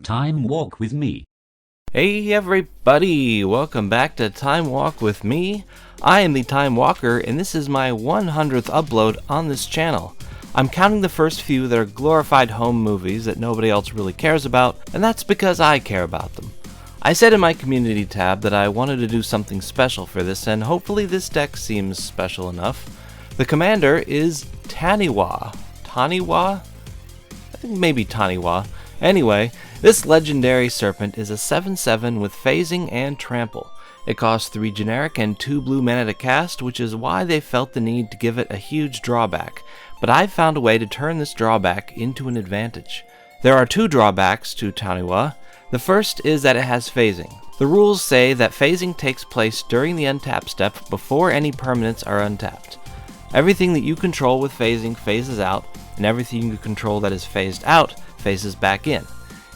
Time Walk with me. Hey everybody, welcome back to Time Walk with me. I am the Time Walker and this is my 100th upload on this channel. I'm counting the first few that are glorified home movies that nobody else really cares about, and that's because I care about them. I said in my community tab that I wanted to do something special for this, and hopefully this deck seems special enough. The commander is Taniwha. Taniwha? I think maybe Taniwha. Anyway, this legendary serpent is a 7/7 with phasing and trample. It costs 3 generic and 2 blue mana to cast, which is why they felt the need to give it a huge drawback, but I've found a way to turn this drawback into an advantage. There are 2 drawbacks to Taniwha. The first is that it has phasing. The rules say that phasing takes place during the untap step before any permanents are untapped. Everything that you control with phasing phases out, and everything you control that is phased out phases back in.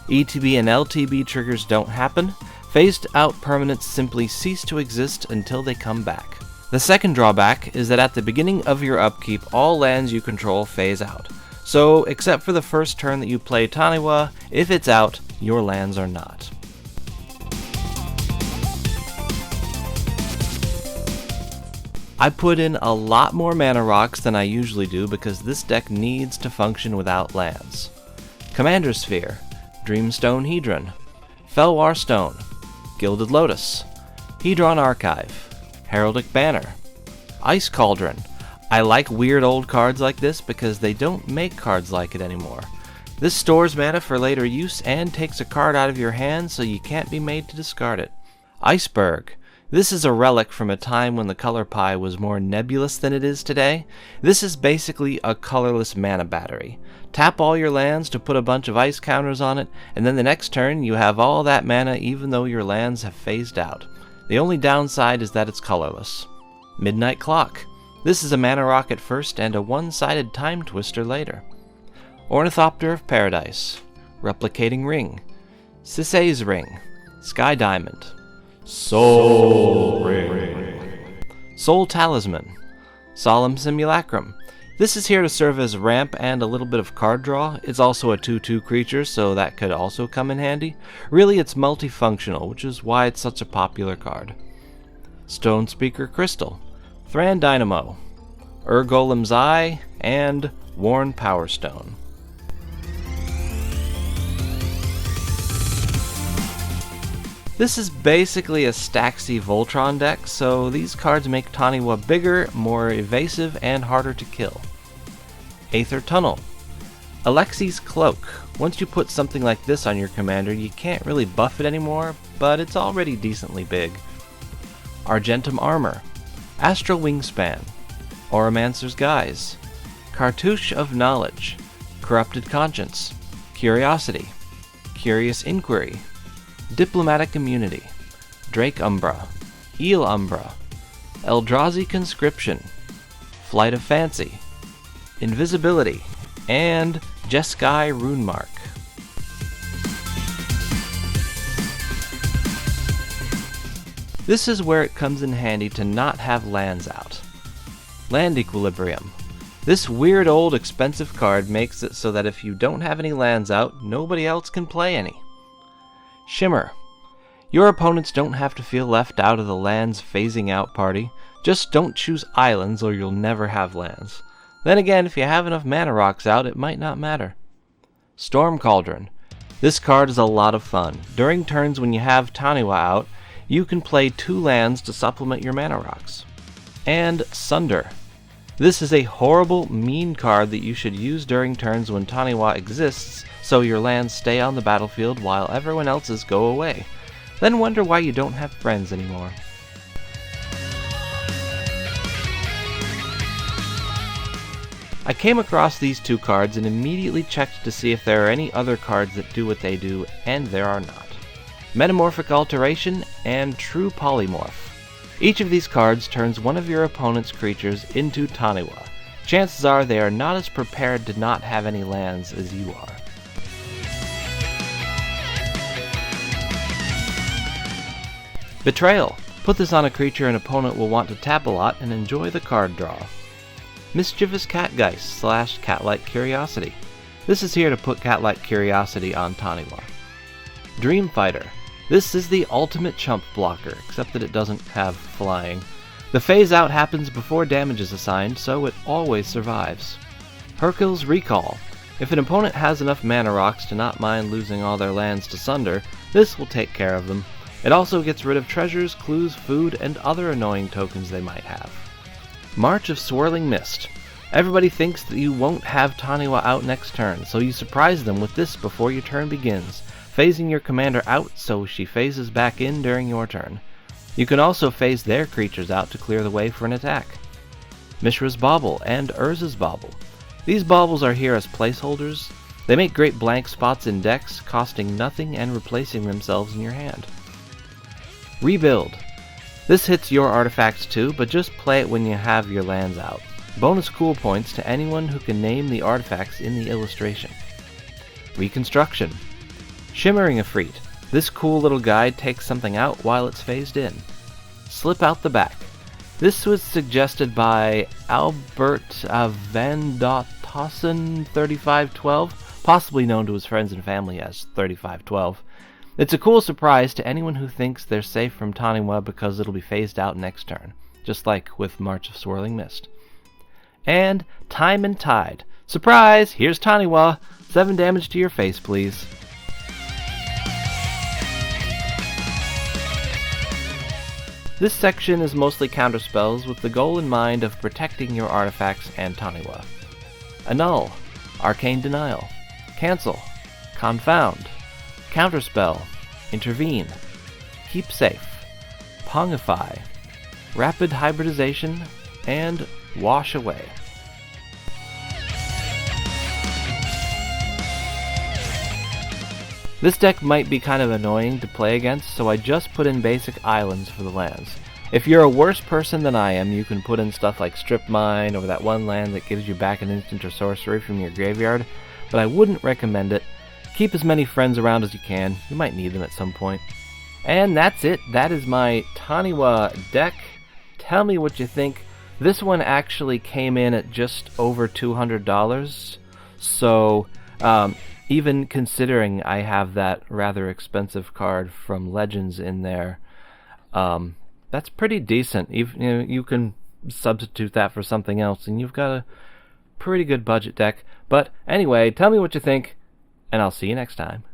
ETB and LTB triggers don't happen. Phased out permanents simply cease to exist until they come back. The second drawback is that at the beginning of your upkeep, all lands you control phase out. So, except for the first turn that you play Taniwha, if it's out, your lands are not. I put in a lot more mana rocks than I usually do because this deck needs to function without lands. Commander Sphere, Dreamstone Hedron, Felwar Stone, Gilded Lotus, Hedron Archive, Heraldic Banner, Ice Cauldron. I like weird old cards like this because they don't make cards like it anymore. This stores mana for later use and takes a card out of your hand so you can't be made to discard it. Iceberg. This is a relic from a time when the color pie was more nebulous than it is today. This is basically a colorless mana battery. Tap all your lands to put a bunch of ice counters on it, and then the next turn you have all that mana even though your lands have phased out. The only downside is that it's colorless. Midnight Clock. This is a mana rock at first and a one-sided time twister later. Ornithopter of Paradise, Replicating Ring, Sisay's Ring, Sky Diamond, Soul Ring, Soul Talisman, Solemn Simulacrum. This is here to serve as ramp and a little bit of card draw. It's also a 2/2 creature, so that could also come in handy. Really, it's multifunctional, which is why it's such a popular card. Stone Speaker Crystal, Thran Dynamo, Golem's Eye, and Worn Power Stone. This is basically a Staxy Voltron deck, so these cards make Taniwha bigger, more evasive, and harder to kill. Aether Tunnel, Alexi's Cloak. Once you put something like this on your commander, you can't really buff it anymore, but it's already decently big. Argentum Armor, Astral Wingspan, Oromancer's Guise, Cartouche of Knowledge, Corrupted Conscience, Curiosity, Curious Inquiry, Diplomatic Immunity, Drake Umbra, Eel Umbra, Eldrazi Conscription, Flight of Fancy, Invisibility, and Jeskai Runemark. This is where it comes in handy to not have lands out. Land Equilibrium. This weird old expensive card makes it so that if you don't have any lands out, nobody else can play any. Shimmer. Your opponents don't have to feel left out of the lands phasing out party. Just don't choose islands or you'll never have lands. Then again, if you have enough mana rocks out, it might not matter. Storm Cauldron. This card is a lot of fun. During turns when you have Taniwha out, you can play 2 lands to supplement your mana rocks. And Sunder. This is a horrible, mean card that you should use during turns when Taniwha exists, so your lands stay on the battlefield while everyone else's go away. Then wonder why you don't have friends anymore. I came across these 2 cards and immediately checked to see if there are any other cards that do what they do, and there are not. Metamorphic Alteration and True Polymorph. Each of these cards turns one of your opponent's creatures into Taniwha. Chances are they are not as prepared to not have any lands as you are. Betrayal. Put this on a creature an opponent will want to tap a lot and enjoy the card draw. Mischievous Catgeist / Catlike Curiosity. This is here to put Catlike Curiosity on Taniwha. Dream Fighter. This is the ultimate chump blocker, except that it doesn't have flying. The phase out happens before damage is assigned, so it always survives. Hercule's Recall. If an opponent has enough mana rocks to not mind losing all their lands to Sunder, this will take care of them. It also gets rid of treasures, clues, food, and other annoying tokens they might have. March of Swirling Mist. Everybody thinks that you won't have Taniwha out next turn, so you surprise them with this before your turn begins, phasing your commander out so she phases back in during your turn. You can also phase their creatures out to clear the way for an attack. Mishra's Bauble and Urza's Bauble. These baubles are here as placeholders. They make great blank spots in decks, costing nothing and replacing themselves in your hand. Rebuild. This hits your artifacts too, but just play it when you have your lands out. Bonus cool points to anyone who can name the artifacts in the illustration. Reconstruction. Shimmering Efreet. This cool little guide takes something out while it's phased in. Slip out the back. This was suggested by Albert van Dottassen 3512, possibly known to his friends and family as 3512. It's a cool surprise to anyone who thinks they're safe from Taniwha because it'll be phased out next turn, just like with March of Swirling Mist. And Time and Tide. Surprise! Here's Taniwha. 7 damage to your face, please. This section is mostly counterspells with the goal in mind of protecting your artifacts and Taniwha. Annul, Arcane Denial, Cancel, Confound, Counterspell, Intervene, Keep Safe, Pongify, Rapid Hybridization, and Wash Away. This deck might be kind of annoying to play against, so I just put in basic islands for the lands. If you're a worse person than I am, you can put in stuff like Strip Mine or that one land that gives you back an instant or sorcery from your graveyard, but I wouldn't recommend it. Keep as many friends around as you can. You might need them at some point. And that's it. That is my Taniwha deck. Tell me what you think. This one actually came in at just over $200, so even considering I have that rather expensive card from Legends in there, that's pretty decent. Even, you can substitute that for something else, and you've got a pretty good budget deck. But anyway, tell me what you think, and I'll see you next time.